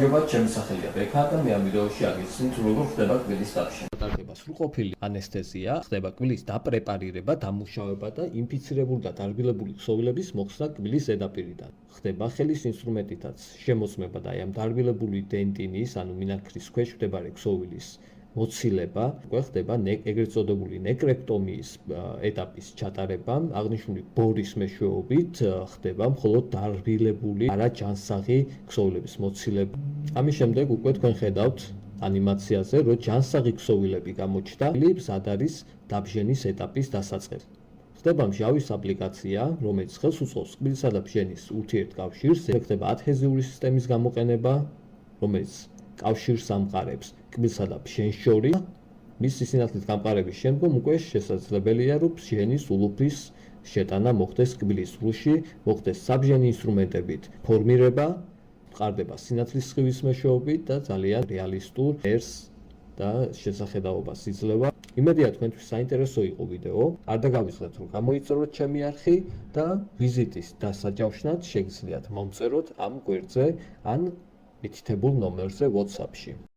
გამარჯობა, ჩემი სახელია ბექა და მე ამ ვიდეოში აგიცნით როგორ ხდება კბილის დაფშენა. ტარდება სრულყოფილი ანესთეზია, ხდება კბილის დაპრეპარირება, დამუშავება და ინფიცირებული და დარბილებული ქსოვილების მოხსნა კბილის ზედაპირიდან. ხდება ხელის ინსტრუმენტითაც შემოწმება და ამ დარბილებული დენტინის, ანუ მინაქრის ქვეშ მდებარე ქსოვილის მოცილება, უკვე ხდება ეგრეთ წოდებული ნეკრექტომიის ეტაპის ჩატარება, აღნიშნული ბორის მეშვეობით ხდება მხოლოდ დარბილებული არაჯანსაღი ქსოვილების მოცილება. ამის შემდეგ უკვე თქვენ ხედავთ ანიმაციაზე, რომ ჯანსაღი ქსოვილები გამოჩნდა, მზად არის დაბჟენის ეტაპის დასაწყისი. ხდება მჟავის აპლიკაცია, რომელიც ხელს უწყობს კბილისა და ბჟენის ურთიერთკავშირს, ხდება ადჰეზიული სისტემის გამოყენება, რომელიც კავშირს ამყარებს კბილსა და ბჟენს შორის. მისი სინათლით გამყარების შემდგომ უკვე შესაძლებელია, რომ ბჟენის ულუფრის შეტანა მოხდეს კბილის სრულში, მოხდეს საბჟენი ინსტრუმენტებით ფორმირება, მყარდება სინათლის სხივის მეშვეობით და ძალიან რეალისტურ ერს და შესახედაობას იძლევა. იმედია თქვენთვის საინტერესო იყო ვიდეო. არ დაგავიწყდეთ რომ გამოიწეროთ ჩემი არხი და ვიზიტის დასაჯავშნად შეგიძლიათ მომწეროთ ამ გვერდზე ან მითითებულ ნომერზე WhatsApp-ში.